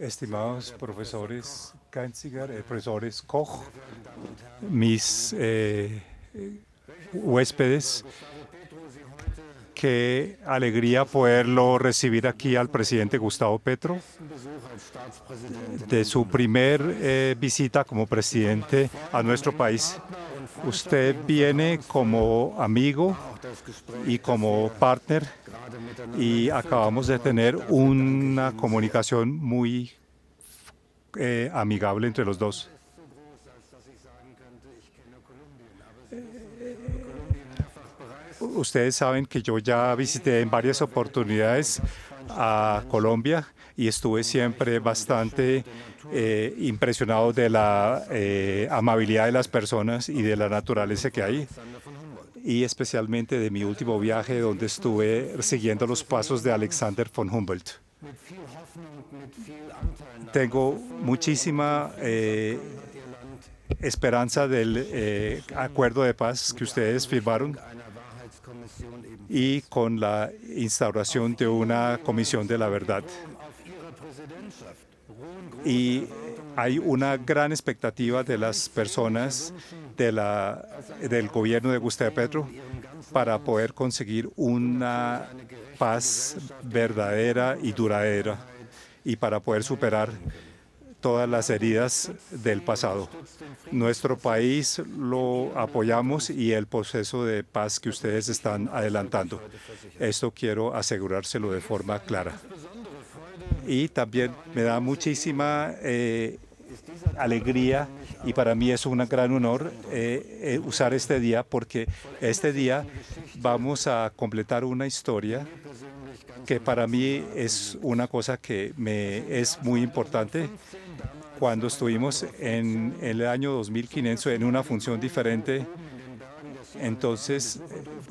estimados profesores Kanziger, profesores Koch, mis huéspedes, qué alegría poderlo recibir aquí al presidente Gustavo Petro de su primer visita como presidente a nuestro país. Usted viene como amigo y como partner y acabamos de tener una comunicación muy amigable entre los dos. Ustedes saben que yo ya visité en varias oportunidades a Colombia y estuve siempre bastante impresionado de la amabilidad de las personas y de la naturaleza que hay, y especialmente de mi último viaje donde estuve siguiendo los pasos de Alexander von Humboldt. Tengo muchísima esperanza del acuerdo de paz que ustedes firmaron y con la instauración de una comisión de la verdad. Y hay una gran expectativa de las personas del gobierno de Gustavo Petro para poder conseguir una paz verdadera y duradera y para poder superar todas las heridas del pasado. Nuestro país lo apoyamos y el proceso de paz que ustedes están adelantando. Esto quiero asegurárselo de forma clara. Y también me da muchísima alegría y para mí es un gran honor usar este día, porque este día vamos a completar una historia que para mí es una cosa que me es muy importante. Cuando estuvimos en el año 2015 en una función diferente, entonces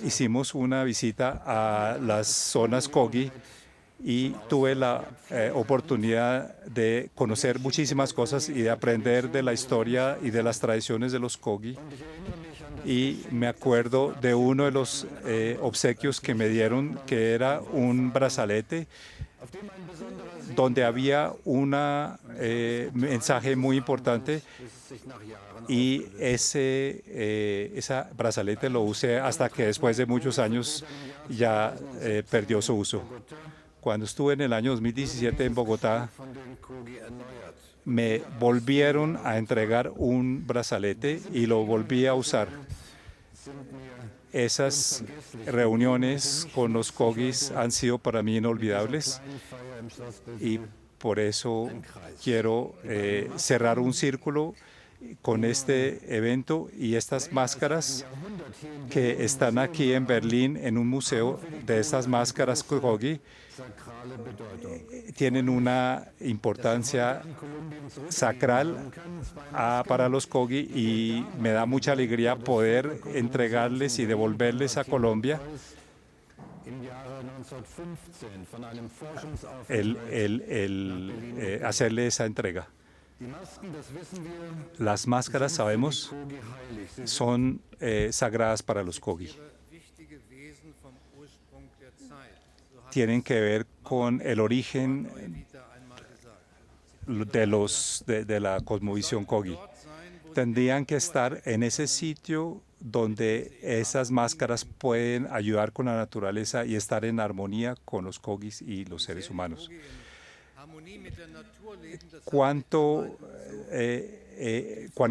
hicimos una visita a las zonas Kogi y tuve la oportunidad de conocer muchísimas cosas y de aprender de la historia y de las tradiciones de los Kogi. Y me acuerdo de uno de los obsequios que me dieron, que era un brazalete donde había un mensaje muy importante, y ese brazalete lo usé hasta que después de muchos años ya perdió su uso. Cuando estuve en el año 2017 en Bogotá, me volvieron a entregar un brazalete y lo volví a usar. Esas reuniones con los Kogis han sido para mí inolvidables y por eso quiero cerrar un círculo con este evento y estas máscaras que están aquí en Berlín en un museo de estas máscaras Kogi. Tienen una importancia sacral para los Kogi y me da mucha alegría poder entregarles y devolverles a Colombia hacerle esa entrega. Las máscaras, sabemos, son sagradas para los Kogi. Tienen que ver con el origen de la cosmovisión Kogi. Tendrían que estar en ese sitio donde esas máscaras pueden ayudar con la naturaleza y estar en armonía con los Kogis y los seres humanos. Cuán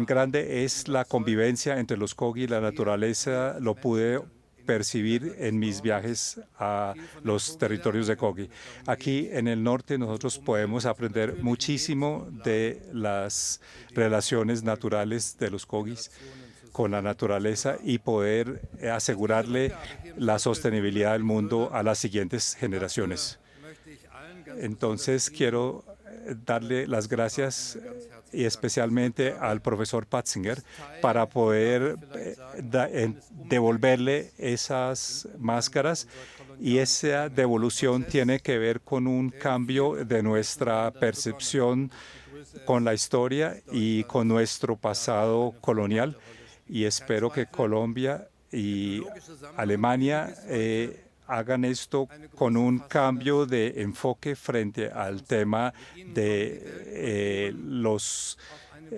grande es la convivencia entre los Kogi y la naturaleza lo pude percibir en mis viajes a los territorios de Kogi. Aquí en el norte nosotros podemos aprender muchísimo de las relaciones naturales de los Kogis con la naturaleza y poder asegurarle la sostenibilidad del mundo a las siguientes generaciones. Entonces quiero darle las gracias y especialmente al profesor Patzinger para poder devolverle esas máscaras, y esa devolución tiene que ver con un cambio de nuestra percepción con la historia y con nuestro pasado colonial, y espero que Colombia y Alemania hagan esto con un cambio de enfoque frente al tema de los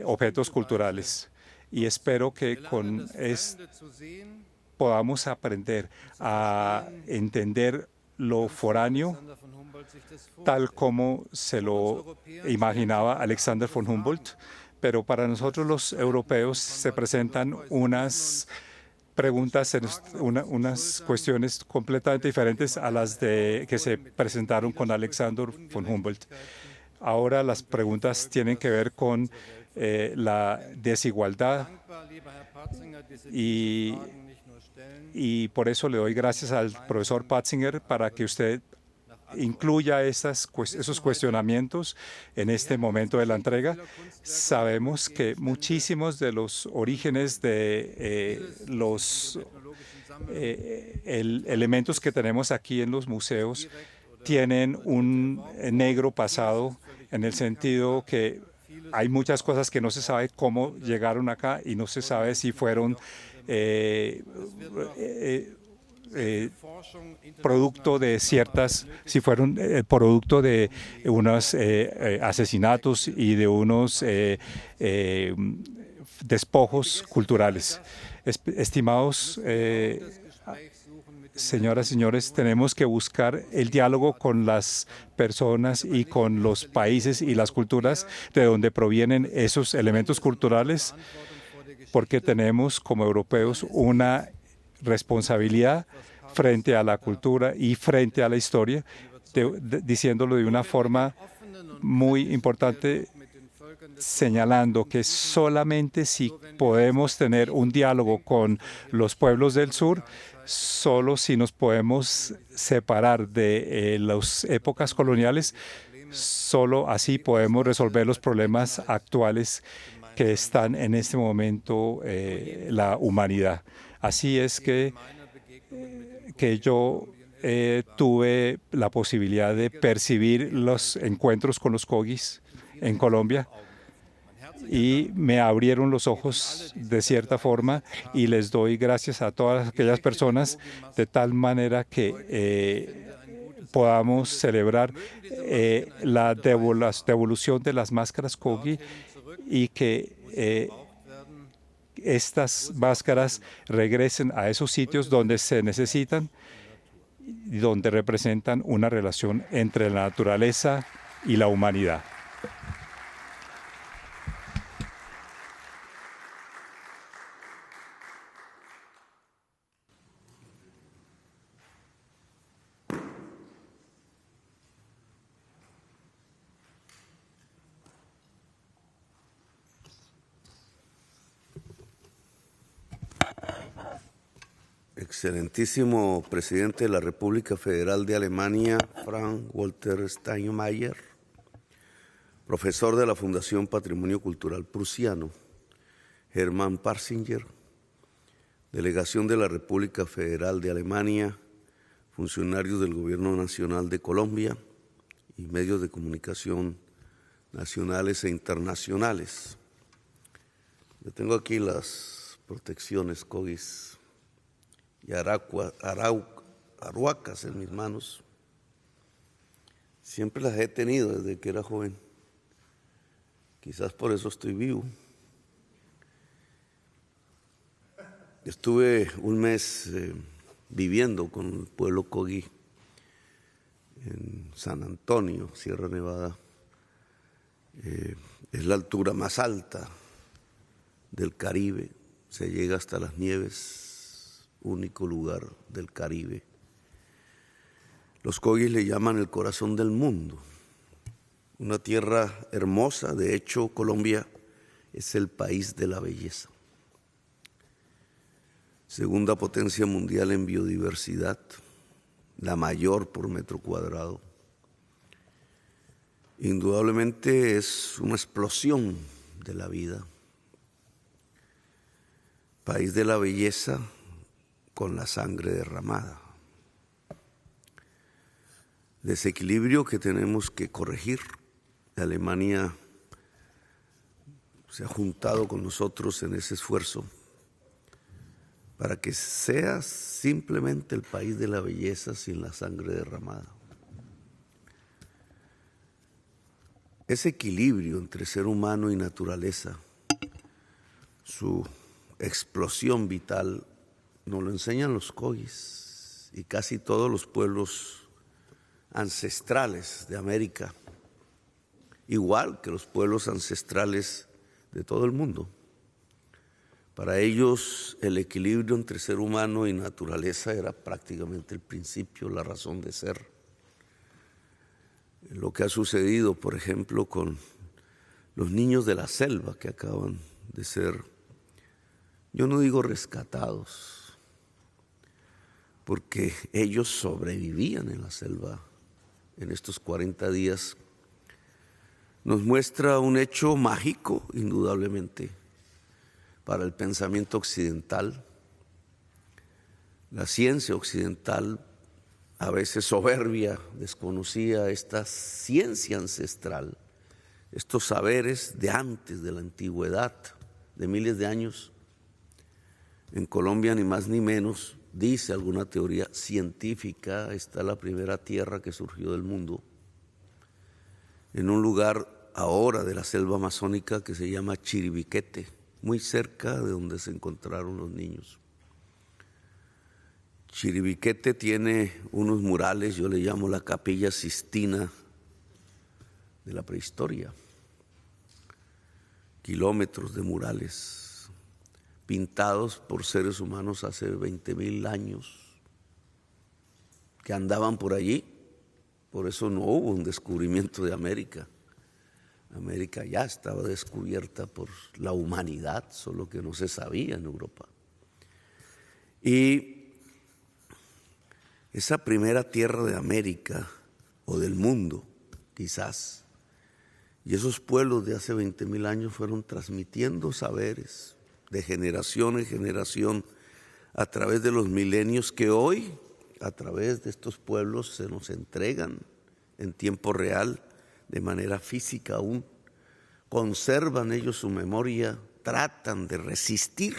objetos culturales. Y espero que con esto podamos aprender a entender lo foráneo tal como se lo imaginaba Alexander von Humboldt, pero para nosotros los europeos se presentan unas preguntas, unas cuestiones completamente diferentes a las que se presentaron con Alexander von Humboldt. Ahora las preguntas tienen que ver con la desigualdad y por eso le doy gracias al profesor Patzinger para que usted incluya esos cuestionamientos en este momento de la entrega. Sabemos que muchísimos de los orígenes de los elementos que tenemos aquí en los museos tienen un negro pasado, en el sentido que hay muchas cosas que no se sabe cómo llegaron acá y no se sabe si fueron producto de si fueron producto de unos asesinatos y de unos despojos culturales. Estimados señoras y señores, tenemos que buscar el diálogo con las personas y con los países y las culturas de donde provienen esos elementos culturales, porque tenemos como europeos una responsabilidad frente a la cultura y frente a la historia, diciéndolo de una forma muy importante, señalando que solamente si podemos tener un diálogo con los pueblos del sur, solo si nos podemos separar de las épocas coloniales, solo así podemos resolver los problemas actuales que están en este momento la humanidad. Así es que yo tuve la posibilidad de percibir los encuentros con los Kogis en Colombia y me abrieron los ojos de cierta forma, y les doy gracias a todas aquellas personas de tal manera que podamos celebrar la devolución de las máscaras Kogi y que estas máscaras regresen a esos sitios donde se necesitan y donde representan una relación entre la naturaleza y la humanidad. Excelentísimo presidente de la República Federal de Alemania, Frank-Walter Steinmeier, profesor de la Fundación Patrimonio Cultural Prusiano, Hermann Patzinger, delegación de la República Federal de Alemania, funcionarios del Gobierno Nacional de Colombia y medios de comunicación nacionales e internacionales. Yo tengo aquí las protecciones Kogis y aruacas en mis manos. Siempre las he tenido desde que era joven. Quizás por eso estoy vivo. Estuve un mes viviendo con el pueblo Kogi en San Antonio, Sierra Nevada. Es la altura más alta del Caribe, se llega hasta las nieves, único lugar del Caribe. Los Kogis le llaman el corazón del mundo, una tierra hermosa. De hecho, Colombia es el país de la belleza. Segunda potencia mundial en biodiversidad, la mayor por metro cuadrado. Indudablemente es una explosión de la vida. País de la belleza con la sangre derramada. Desequilibrio que tenemos que corregir. Alemania se ha juntado con nosotros en ese esfuerzo para que sea simplemente el país de la belleza sin la sangre derramada. Ese equilibrio entre ser humano y naturaleza, su explosión vital, nos lo enseñan los Kois y casi todos los pueblos ancestrales de América, igual que los pueblos ancestrales de todo el mundo. Para ellos el equilibrio entre ser humano y naturaleza era prácticamente el principio, la razón de ser. Lo que ha sucedido, por ejemplo, con los niños de la selva que acaban de ser, yo no digo rescatados, porque ellos sobrevivían en la selva en estos 40 días, nos muestra un hecho mágico, indudablemente, para el pensamiento occidental. La ciencia occidental, a veces soberbia, desconocía esta ciencia ancestral, estos saberes de antes de la antigüedad, de miles de años. En Colombia, ni más ni menos, dice alguna teoría científica, está la primera tierra que surgió del mundo, en un lugar ahora de la selva amazónica que se llama Chiribiquete, muy cerca de donde se encontraron los niños. Chiribiquete tiene unos murales, yo le llamo la Capilla Sistina de la prehistoria. Kilómetros de murales pintados por seres humanos hace 20,000 años que andaban por allí. Por eso no hubo un descubrimiento de América. América ya estaba descubierta por la humanidad, solo que no se sabía en Europa. Y esa primera tierra de América o del mundo, quizás, y esos pueblos de hace 20,000 años fueron transmitiendo saberes de generación en generación a través de los milenios que hoy, a través de estos pueblos, se nos entregan en tiempo real, de manera física aún. Conservan ellos su memoria, tratan de resistir.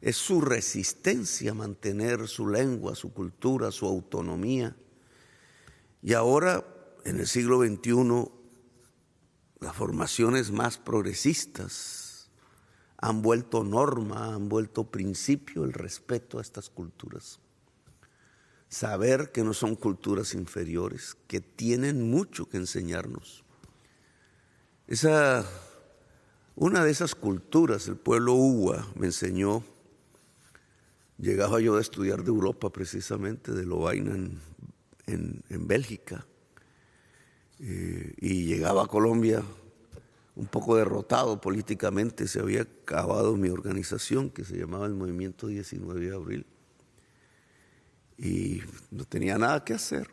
Es su resistencia mantener su lengua, su cultura, su autonomía. Y ahora, en el siglo XXI, las formaciones más progresistas han vuelto norma, han vuelto principio el respeto a estas culturas. Saber que no son culturas inferiores, que tienen mucho que enseñarnos. Una de esas culturas, el pueblo Uwa, me enseñó. Llegaba yo a estudiar de Europa, precisamente, de Lovaina en Bélgica, y llegaba a Colombia un poco derrotado políticamente. Se había acabado mi organización, que se llamaba el Movimiento 19 de Abril, y no tenía nada que hacer.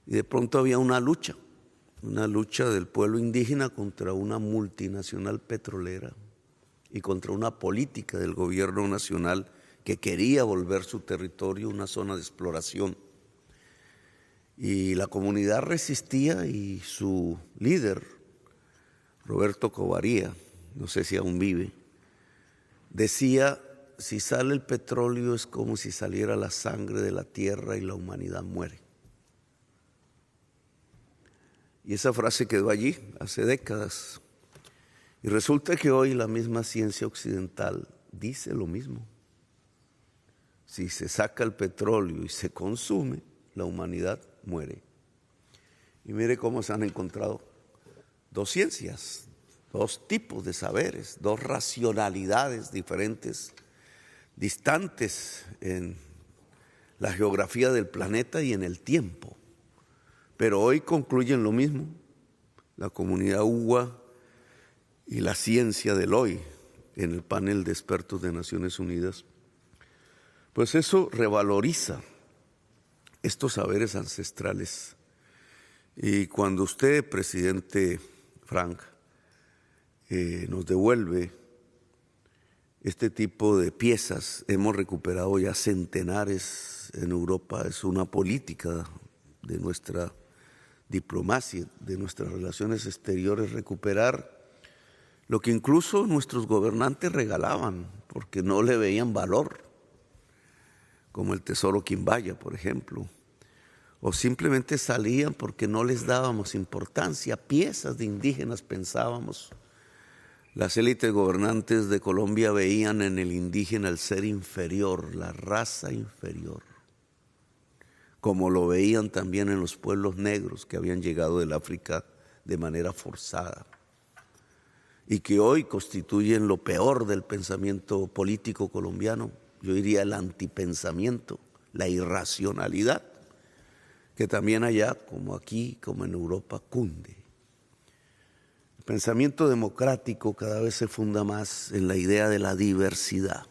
Y de pronto había una lucha del pueblo indígena contra una multinacional petrolera y contra una política del gobierno nacional que quería volver su territorio una zona de exploración. Y la comunidad resistía y su líder, Roberto Covaría, no sé si aún vive, decía: si sale el petróleo es como si saliera la sangre de la tierra y la humanidad muere. Y esa frase quedó allí hace décadas. Y resulta que hoy la misma ciencia occidental dice lo mismo. Si se saca el petróleo y se consume, la humanidad muere. Y mire cómo se han encontrado dos ciencias, dos tipos de saberes, dos racionalidades diferentes, distantes en la geografía del planeta y en el tiempo. Pero hoy concluyen lo mismo, la comunidad Uwa y la ciencia del hoy, en el panel de expertos de Naciones Unidas. Pues eso revaloriza estos saberes ancestrales. Y cuando usted, presidente Frank, nos devuelve este tipo de piezas, hemos recuperado ya centenares en Europa, es una política de nuestra diplomacia, de nuestras relaciones exteriores, recuperar lo que incluso nuestros gobernantes regalaban, porque no le veían valor, como el tesoro Quimbaya, por ejemplo, o simplemente salían porque no les dábamos importancia. Piezas de indígenas, pensábamos. Las élites gobernantes de Colombia veían en el indígena el ser inferior, la raza inferior, como lo veían también en los pueblos negros que habían llegado del África de manera forzada y que hoy constituyen lo peor del pensamiento político colombiano. Yo diría el antipensamiento, la irracionalidad, que también allá, como aquí, como en Europa, cunde. El pensamiento democrático cada vez se funda más en la idea de la diversidad,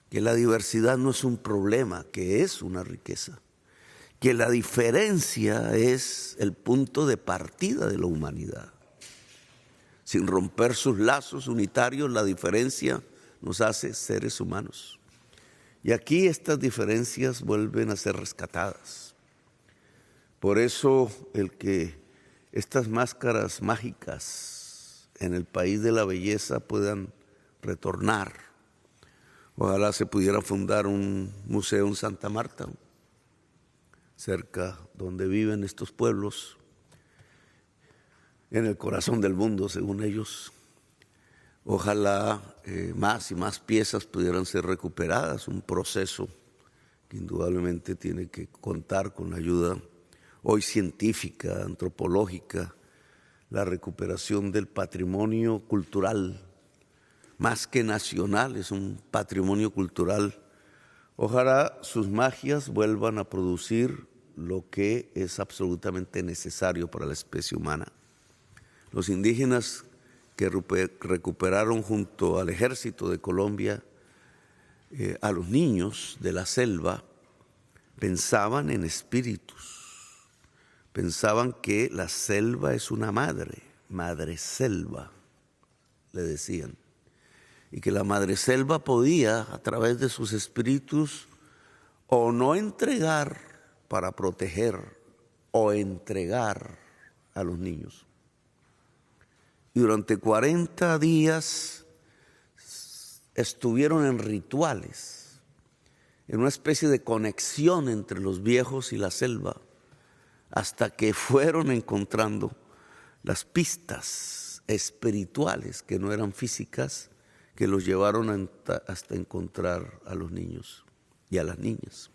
que la diversidad no es un problema, que es una riqueza, que la diferencia es el punto de partida de la humanidad. Sin romper sus lazos unitarios, la diferencia nos hace seres humanos. Y aquí estas diferencias vuelven a ser rescatadas. Por eso el que estas máscaras mágicas en el país de la belleza puedan retornar. Ojalá se pudiera fundar un museo en Santa Marta, cerca donde viven estos pueblos, en el corazón del mundo, según ellos. Ojalá más y más piezas pudieran ser recuperadas, un proceso que indudablemente tiene que contar con la ayuda hoy científica, antropológica, la recuperación del patrimonio cultural, más que nacional, es un patrimonio cultural. Ojalá sus magias vuelvan a producir lo que es absolutamente necesario para la especie humana. Los indígenas que recuperaron junto al ejército de Colombia a los niños de la selva, pensaban en espíritus, pensaban que la selva es una madre selva, le decían, y que la madre selva podía, a través de sus espíritus, o no entregar para proteger, o entregar a los niños. Y durante 40 días estuvieron en rituales, en una especie de conexión entre los viejos y la selva, hasta que fueron encontrando las pistas espirituales, que no eran físicas, que los llevaron hasta encontrar a los niños y a las niñas.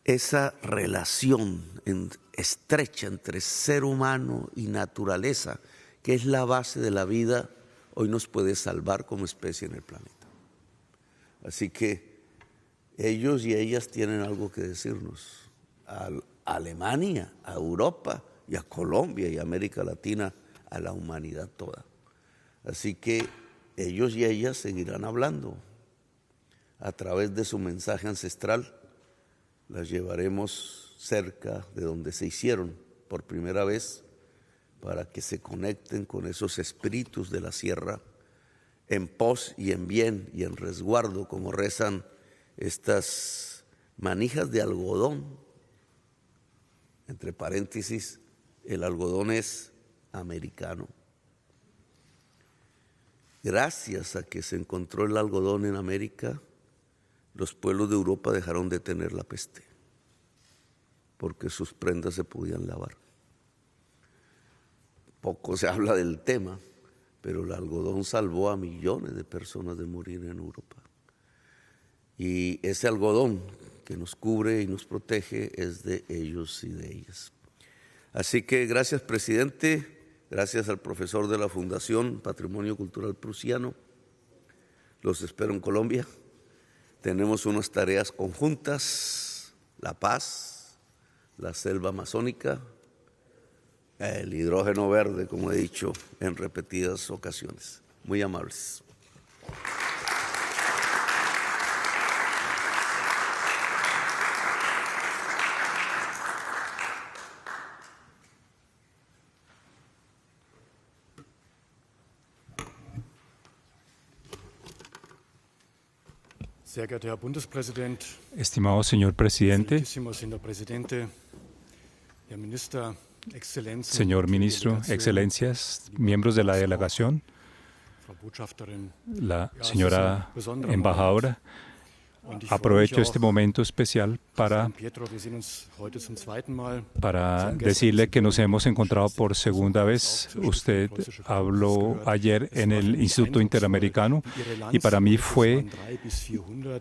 Esa relación estrecha entre ser humano y naturaleza, que es la base de la vida, hoy nos puede salvar como especie en el planeta. Así que ellos y ellas tienen algo que decirnos a Alemania, a Europa y a Colombia y a América Latina, a la humanidad toda. Así que ellos y ellas seguirán hablando a través de su mensaje ancestral. Las llevaremos cerca de donde se hicieron por primera vez, para que se conecten con esos espíritus de la sierra en pos y en bien y en resguardo, como rezan estas manijas de algodón. Entre paréntesis, el algodón es americano. Gracias a que se encontró el algodón en América, los pueblos de Europa dejaron de tener la peste, porque sus prendas se podían lavar. Poco se habla del tema, pero el algodón salvó a millones de personas de morir en Europa. Y ese algodón que nos cubre y nos protege es de ellos y de ellas. Así que gracias, presidente, gracias al profesor de la Fundación Patrimonio Cultural Prusiano. Los espero en Colombia. Tenemos unas tareas conjuntas: la paz, la selva amazónica, el hidrógeno verde, como he dicho en repetidas ocasiones. Muy amables. Sehr geehrter Herr Bundespräsident, Estimado señor presidente, excelentísimo señor presidente, Herr Minister, Exzellenzen, señor ministro, excelencias, miembros de la delegación, la señora embajadora, aprovecho este momento especial para decirle que nos hemos encontrado por segunda vez. Usted habló ayer en el Instituto Interamericano y para mí fue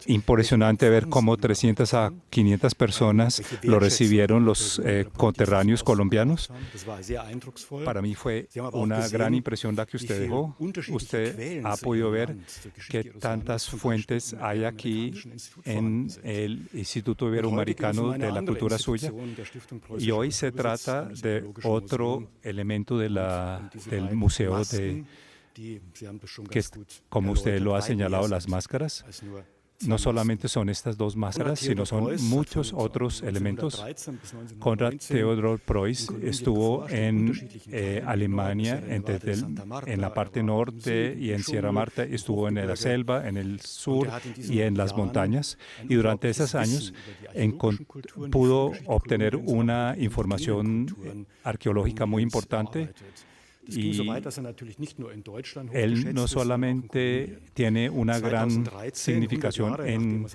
impresionante ver cómo 300 a 500 personas lo recibieron, los conterráneos colombianos. Para mí fue una gran impresión la que usted dejó. Usted ha podido ver que tantas fuentes hay aquí en el Instituto Iberoamericano de la cultura suya, y hoy se trata de otro elemento del museo que, como usted lo ha señalado, las máscaras. No solamente son estas dos máscaras, sino son muchos otros elementos. Konrad Theodor Preuss estuvo en Alemania, en la parte norte y en Sierra Marta, estuvo en la selva, en el sur y en las montañas. Y durante esos años pudo obtener una información arqueológica muy importante. Y él no solamente tiene una gran significación en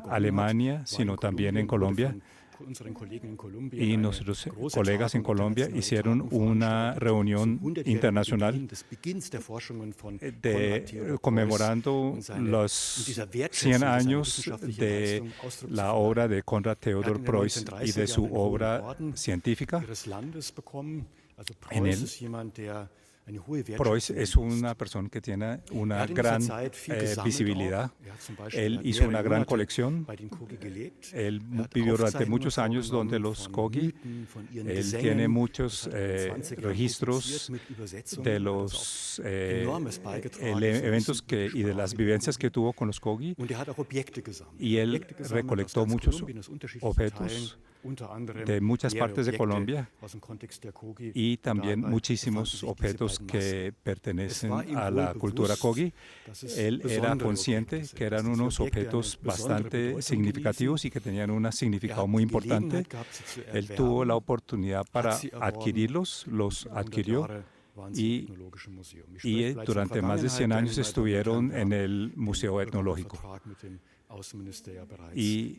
Alemania, sino también en Colombia. Y nuestros colegas en Colombia hicieron una reunión internacional conmemorando los 100 años de la obra de Konrad Theodor Preuss y de su obra científica. En él, Preuss es una persona que tiene una gran visibilidad. Él hizo una gran colección. Él vivió durante muchos años donde los Kogi. Él tiene muchos registros de los eventos y de las vivencias que tuvo con los Kogi. Y él recolectó muchos objetos de muchas partes de Colombia y también muchísimos objetos que pertenecen a la cultura Kogi. Él era consciente que eran unos objetos bastante significativos y que tenían un significado muy importante. Él tuvo la oportunidad para adquirirlos, los adquirió. Y durante más de 100 años estuvieron en el Museo Etnológico. Y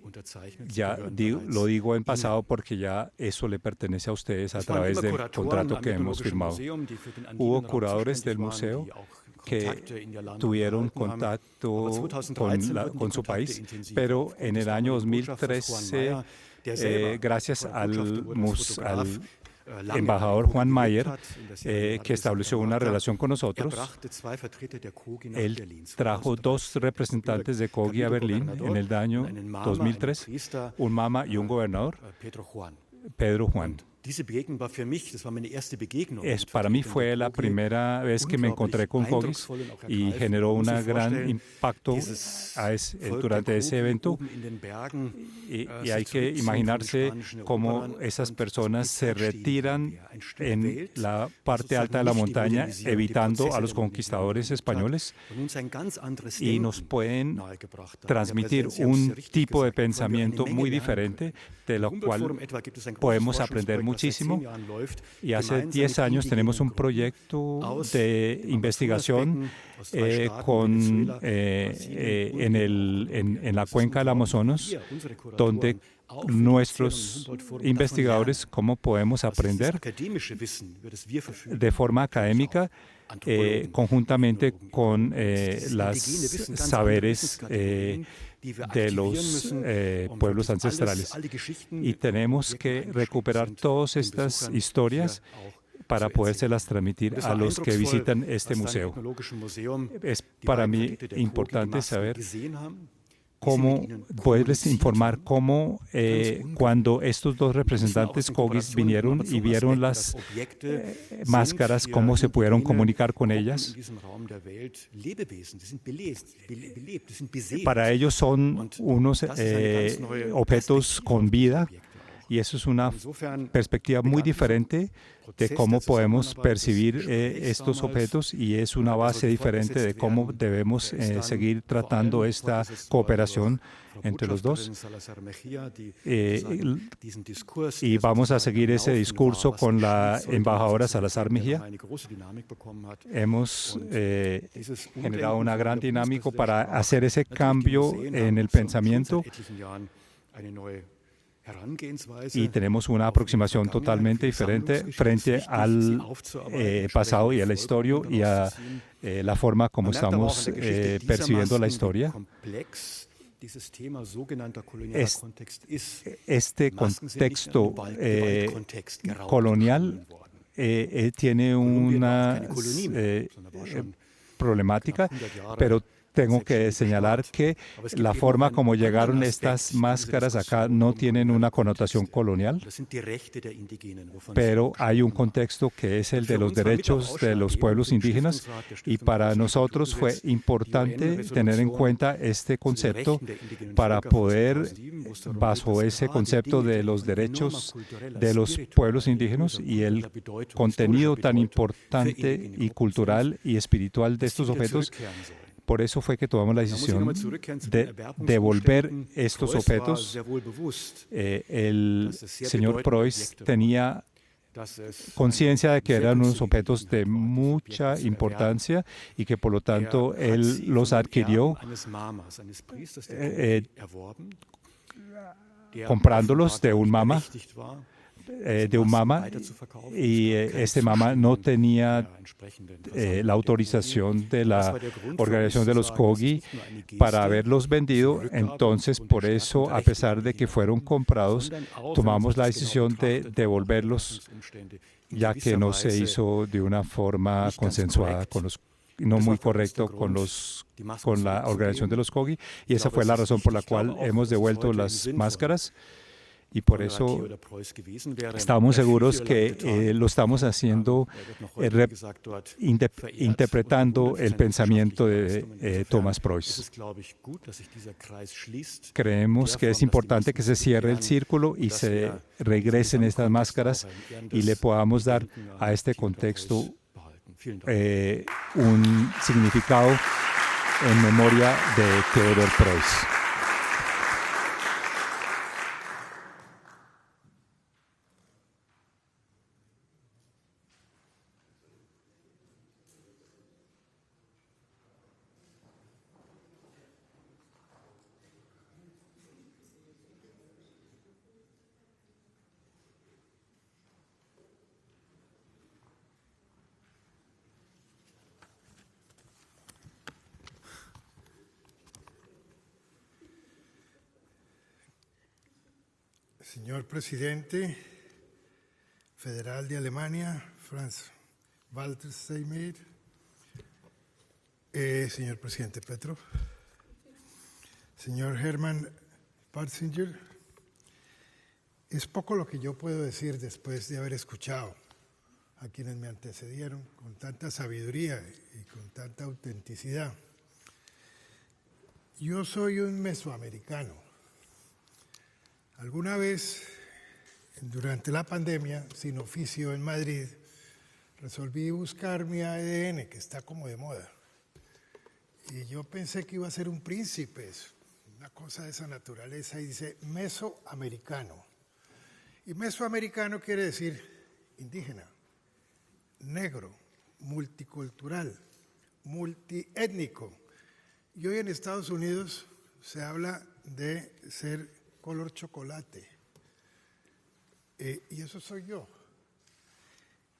ya lo digo en pasado porque ya eso le pertenece a ustedes a través del contrato que hemos firmado. Hubo curadores del museo que tuvieron contacto con su país, pero en el año 2013, gracias al embajador Juan Mayer, que estableció una relación con nosotros, él trajo 2 representantes de Kogi a Berlín en el año 2003, un mama y un gobernador, Pedro Juan. Para mí fue la primera vez que me encontré con Kogis y generó un gran impacto durante ese evento. Y hay que imaginarse cómo esas personas se retiran en la parte alta de la montaña, evitando a los conquistadores españoles, y nos pueden transmitir un tipo de pensamiento muy diferente, de lo cual podemos aprender muchísimo. Y hace 10 años tenemos un proyecto de investigación en la cuenca del Amazonas, donde nuestros investigadores, cómo podemos aprender de forma académica, conjuntamente con los saberes de los pueblos ancestrales. Y tenemos que recuperar todas estas historias para podérselas transmitir a los que visitan este museo. Es para mí importante saber poderles informar cómo cuando estos 2 representantes Kogis vinieron y vieron las máscaras, cómo se pudieron comunicar con ellas. Para ellos son unos objetos con vida, Y eso es una perspectiva muy diferente de cómo podemos percibir estos objetos y es una base diferente de cómo debemos seguir tratando esta cooperación entre los dos. Y vamos a seguir ese discurso con la embajadora Salazar Mejía. Hemos generado una gran dinámica para hacer ese cambio en el pensamiento y tenemos una aproximación totalmente diferente frente al pasado y a la historia y a la forma como estamos percibiendo la historia. Este contexto colonial tiene una problemática, pero tengo que señalar que la forma como llegaron estas máscaras acá no tienen una connotación colonial, pero hay un contexto que es el de los derechos de los pueblos indígenas y para nosotros fue importante tener en cuenta este concepto para poder, bajo ese concepto de los derechos de los pueblos indígenas y el contenido tan importante y cultural y espiritual de estos objetos, por eso fue que tomamos la decisión de devolver estos objetos. El señor Preuss tenía conciencia de que eran unos objetos de mucha importancia y que por lo tanto él los adquirió comprándolos de un mama. Y este mama no tenía la autorización de la organización de los Kogi para haberlos vendido. Entonces, por eso, a pesar de que fueron comprados, tomamos la decisión de devolverlos, ya que no se hizo de una forma consensuada no muy correcto con la organización de los Kogi, y esa fue la razón por la cual hemos devuelto las máscaras. Y por eso estamos seguros que lo estamos haciendo interpretando el pensamiento de Thomas Preuss. Creemos que es importante que se cierre el círculo y se regresen estas máscaras y le podamos dar a este contexto un significado en memoria de Theodor Preuss. Señor Presidente Federal de Alemania, Franz-Walter Steinmeier, señor Presidente Petrov, señor Hermann Parzinger, es poco lo que yo puedo decir después de haber escuchado a quienes me antecedieron con tanta sabiduría y con tanta autenticidad. Yo soy un mesoamericano. Alguna vez, durante la pandemia, sin oficio en Madrid, resolví buscar mi ADN, que está como de moda. Y yo pensé que iba a ser un príncipe, una cosa de esa naturaleza, y dice mesoamericano. Y mesoamericano quiere decir indígena, negro, multicultural, multiétnico. Y hoy en Estados Unidos se habla de ser color chocolate. Y eso soy yo.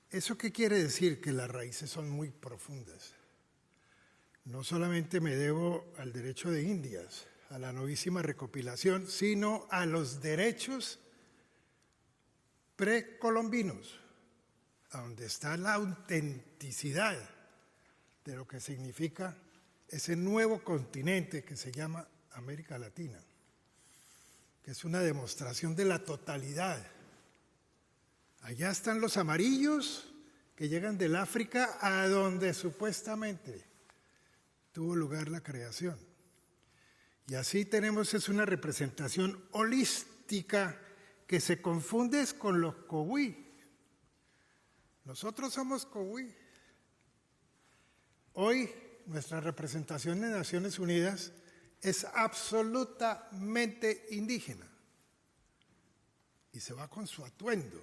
¿Eso qué quiere decir? Que las raíces son muy profundas. No solamente me debo al derecho de Indias, a la novísima recopilación, sino a los derechos precolombinos, a donde está la autenticidad de lo que significa ese nuevo continente que se llama América Latina, que es una demostración de la totalidad. Allá están los amarillos que llegan del África a donde supuestamente tuvo lugar la creación. Y así tenemos, es una representación holística que se confunde es con los cowi. Nosotros somos cowi. Hoy nuestra representación en Naciones Unidas es absolutamente indígena y se va con su atuendo.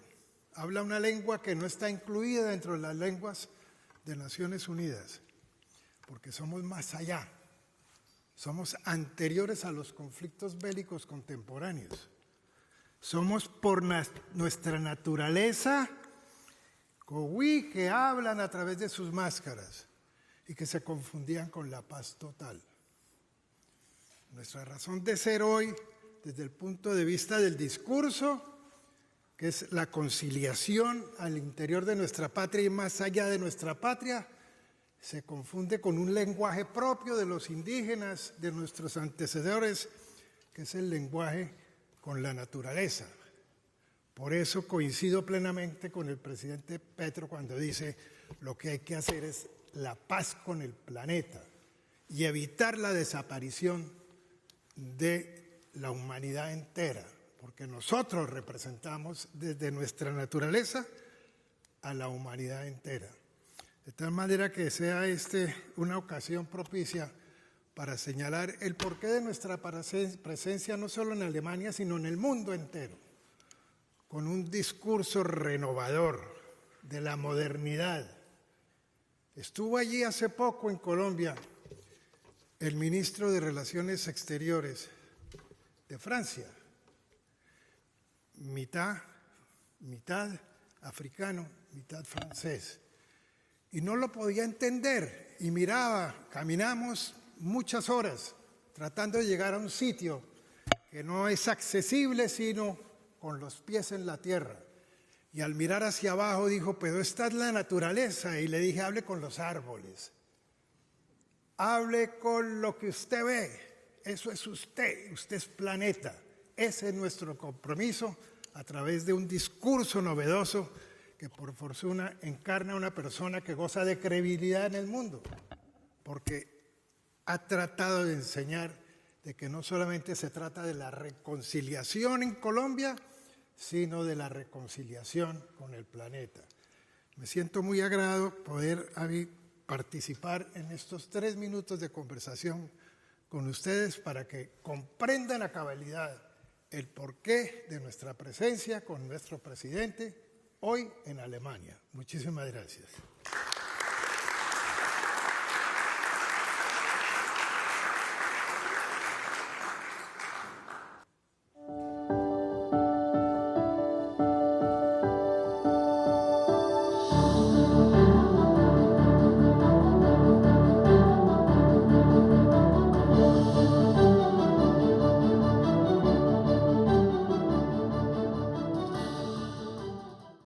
Habla una lengua que no está incluida dentro de las lenguas de Naciones Unidas, porque somos más allá, somos anteriores a los conflictos bélicos contemporáneos. Somos por nuestra naturaleza cowi que hablan a través de sus máscaras y que se confundían con la paz total. Nuestra razón de ser hoy, desde el punto de vista del discurso, que es la conciliación al interior de nuestra patria y más allá de nuestra patria, se confunde con un lenguaje propio de los indígenas, de nuestros antecesores, que es el lenguaje con la naturaleza. Por eso coincido plenamente con el presidente Petro cuando dice lo que hay que hacer es la paz con el planeta y evitar la desaparición de la humanidad entera, porque nosotros representamos desde nuestra naturaleza a la humanidad entera. De tal manera que sea una ocasión propicia para señalar el porqué de nuestra presencia no solo en Alemania, sino en el mundo entero, con un discurso renovador de la modernidad. Estuvo allí hace poco en Colombia el ministro de Relaciones Exteriores de Francia, mitad africano, mitad francés, y no lo podía entender y miraba, caminamos muchas horas tratando de llegar a un sitio que no es accesible sino con los pies en la tierra, y al mirar hacia abajo dijo, pero esta es la naturaleza, y le dije, hable con los árboles, hable con lo que usted ve, eso es usted es planeta. Ese es nuestro compromiso a través de un discurso novedoso que por fortuna encarna una persona que goza de credibilidad en el mundo, porque ha tratado de enseñar de que no solamente se trata de la reconciliación en Colombia, sino de la reconciliación con el planeta. Me siento muy agradado poder participar en estos 3 minutos de conversación con ustedes para que comprendan a cabalidad el porqué de nuestra presencia con nuestro presidente hoy en Alemania. Muchísimas gracias.